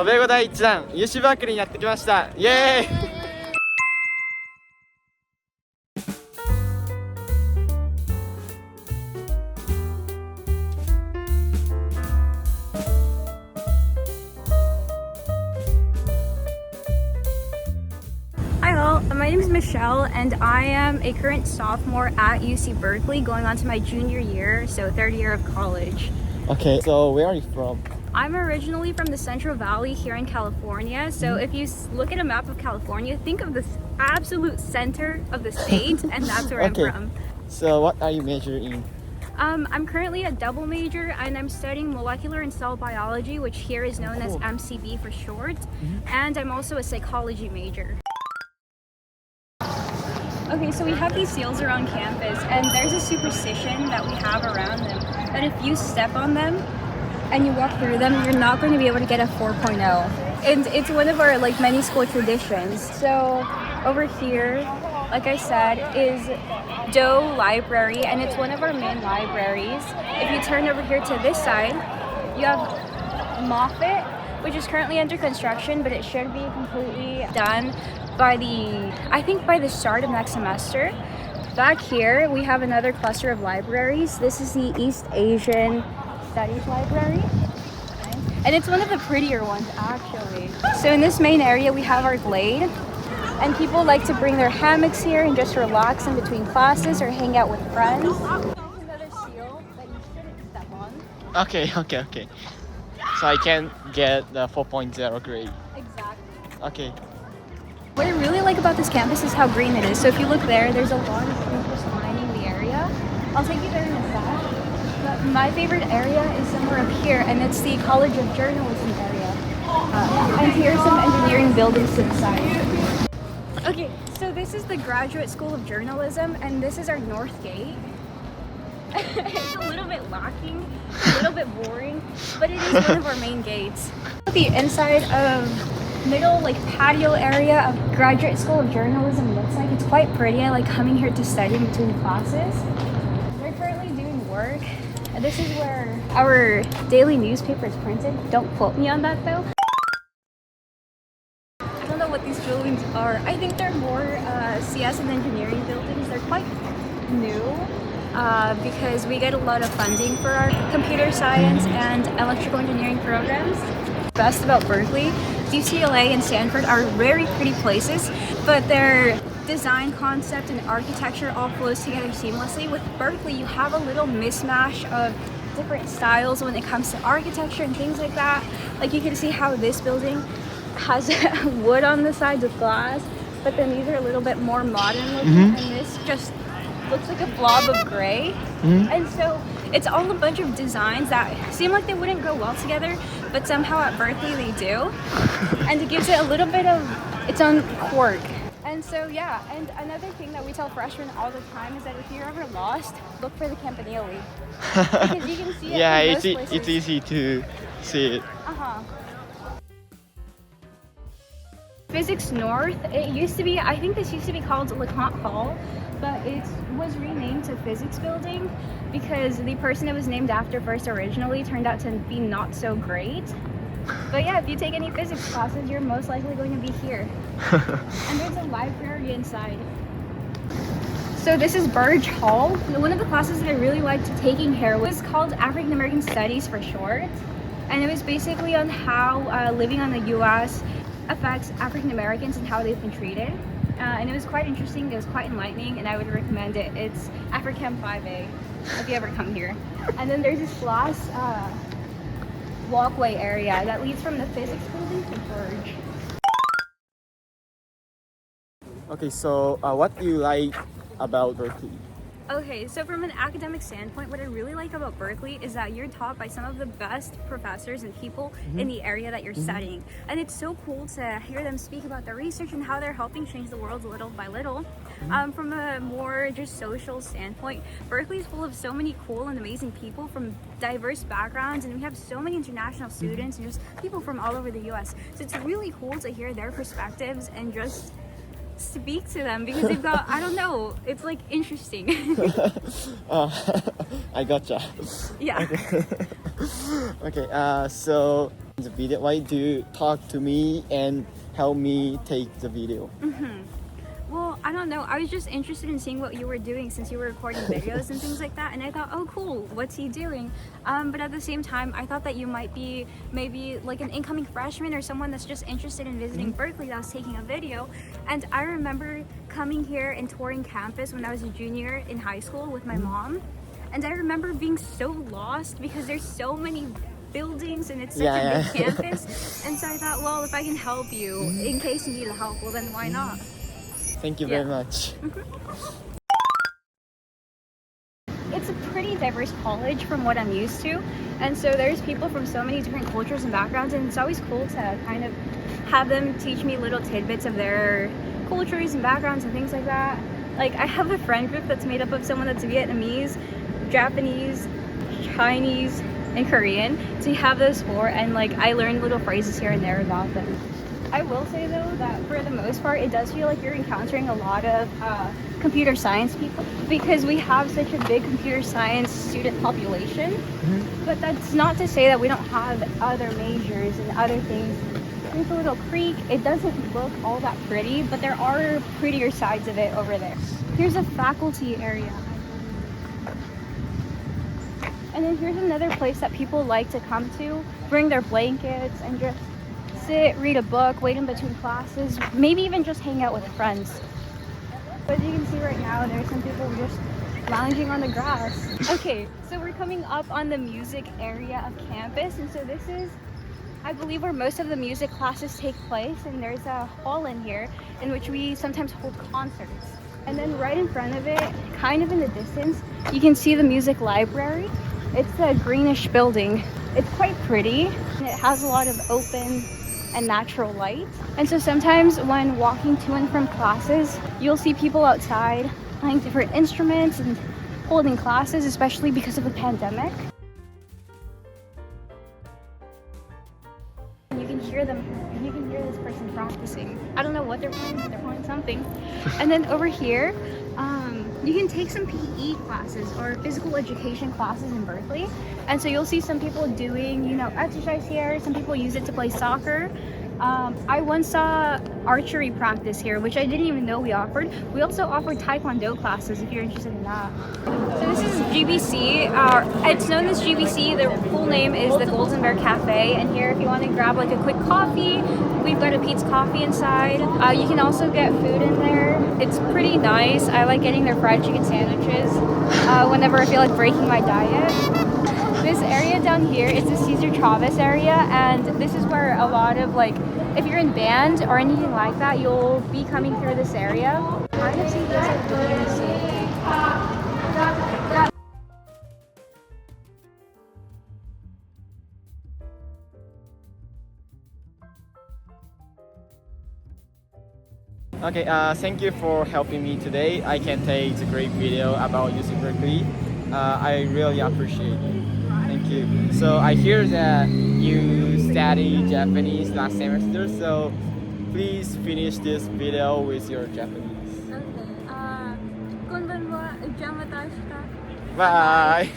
渡米後第1弾 UC バークレーにやってきました。イエーイ。My name is Michelle and I am a current sophomore at UC Berkeley going on to my junior year, so third year of college. Okay, so where are you from? I'm originally from the Central Valley here in California, so if you look at a map of California, think of the absolute center of the state and that's where Okay. I'm from. So what are you majoring in? I'm currently a double major and I'm studying molecular and cell biology, which here is known as MCB for short, and I'm also a psychology major. Okay, so we have these seals around campus and there's a superstition that we have around them that if you step on them and you walk through them, you're not going to be able to get a 4.0. And it's one of our many school traditions. So over here, like I said, is Doe Library and it's one of our main libraries. If you turn over here to this side, you have Moffett, which is currently under construction, but it should be completely done by the start of next semester. Back here, we have another cluster of libraries. This is the East Asian Studies Library. And it's one of the prettier ones, actually. So in this main area, we have our glade. And people like to bring their hammocks here and just relax in between classes or hang out with friends. There's another seal that you shouldn't step on. Okay. So I can get the 4.0 grade. Exactly. Okay. What I really like about this campus is how green it is. So if you look there, there's a lot of trees just lining the area. I'll take you there in a sec. But my favorite area is somewhere up here, and it's the College of Journalism area. And here's some engineering buildings to the side. Okay, so this is the Graduate School of Journalism, and this is our north gate. It's a little bit lacking, a little bit boring, but it is one of our main gates. The inside of middle patio area of Graduate School of Journalism looks like. It's quite pretty. I like coming here to study in between classes. We're currently doing work. And this is where our daily newspaper is printed. Don't quote me on that though. I don't know what these buildings are. I think they're more CS and engineering buildings. They're quite new because we get a lot of funding for our computer science and electrical engineering programs. Best about Berkeley, UCLA and Stanford are very pretty places, but their design concept and architecture all flows together seamlessly. With Berkeley, you have a little mismatch of different styles when it comes to architecture and things like that. Like you can see how this building has wood on the sides with glass, but then these are a little bit more modern looking, and this just looks like a blob of gray. And so it's all a bunch of designs that seem like they wouldn't go well together, but somehow at Berkeley they do. And it gives it a little bit of its own quirk. And so yeah, and another thing that we tell freshmen all the time is that if you're ever lost, look for the Campanile. Because you can see it. Yeah, from it's most places. it's easy to see it. Physics North, I think this used to be called LeConte Hall, but it was renamed to Physics Building because the person it was named after first originally turned out to be not so great. But yeah, if you take any physics classes, you're most likely going to be here. And there's a library inside. So this is Burge Hall. One of the classes that I really liked taking here was called African American Studies for short. And it was basically on how living on the US affects African Americans and how they've been treated. And it was quite interesting, it was quite enlightening, and I would recommend it. It's AfriChem 5A, if you ever come here. And then there's this glass walkway area that leads from the physics building to Burge. Okay, so what do you like about Berkeley? Okay, so from an academic standpoint, what I really like about Berkeley is that you're taught by some of the best professors and people in the area that you're studying. And it's so cool to hear them speak about their research and how they're helping change the world little by little. From a more just social standpoint, Berkeley is full of so many cool and amazing people from diverse backgrounds, and we have so many international students and just people from all over the US. So it's really cool to hear their perspectives and just speak to them because they've got, I don't know, it's like interesting. I gotcha. Yeah. Okay, so the video. Why do you talk to me and help me take the video? Well, I don't know. I was just interested in seeing what you were doing since you were recording videos and things like that. And I thought, oh, cool. What's he doing? But at the same time, I thought that you might be maybe like an incoming freshman or someone that's just interested in visiting Berkeley that was taking a video. And I remember coming here and touring campus when I was a junior in high school with my mom. And I remember being so lost because there's so many buildings and it's such a big campus. And so I thought, well, if I can help you in case you need help, well, then why not? Thank you very much. It's a pretty diverse college from what I'm used to, and so there's people from so many different cultures and backgrounds, and it's always cool to kind of have them teach me little tidbits of their cultures and backgrounds and things like that. Like, I have a friend group that's made up of someone that's Vietnamese, Japanese, Chinese, and Korean. So you have those four, and like I learned little phrases here and there about them. I will say though that for the most part it does feel like you're encountering a lot of computer science people because we have such a big computer science student population. But that's not to say that we don't have other majors and other things. There's a little creek. It doesn't look all that pretty, but there are prettier sides of it over there. Here's a faculty area. And then here's another place that people like to come to, bring their blankets and just sit, read a book, wait in between classes, maybe even just hang out with friends. But as you can see right now, there's some people just lounging on the grass. Okay, so we're coming up on the music area of campus, and so this is, I believe, where most of the music classes take place, and there's a hall in here in which we sometimes hold concerts. And then right in front of it, kind of in the distance, you can see the music library. It's a greenish building. It's quite pretty, and it has a lot of open and natural light. And so sometimes when walking to and from classes, you'll see people outside playing different instruments and holding classes, especially because of the pandemic. You can hear them, you can hear this person practicing. I don't know what they're playing, but they're playing something. And then over here, you can take some PE classes or physical education classes in Berkeley. And so you'll see some people doing, you know, exercise here. Some people use it to play soccer. I once saw archery practice here, which I didn't even know we offered. We also offered Taekwondo classes if you're interested in that. So this is GBC. It's known as GBC. The full name is the Golden Bear Cafe. And here, if you want to grab like a quick coffee, we've got a Pete's Coffee inside. You can also get food in there. It's pretty nice. I like getting their fried chicken sandwiches whenever I feel like breaking my diet. This area down here is the Cesar Chavez area, and this is where a lot of, like, if you're in band or anything like that, you'll be coming through this area. Kind of see this at the Okay, thank you for helping me today. I can take the great video about UC Berkeley. I really appreciate it. Thank you. So I hear that you study Japanese last semester, so please finish this video with your Japanese. Okay. こんばんは。お邪魔だした。Bye!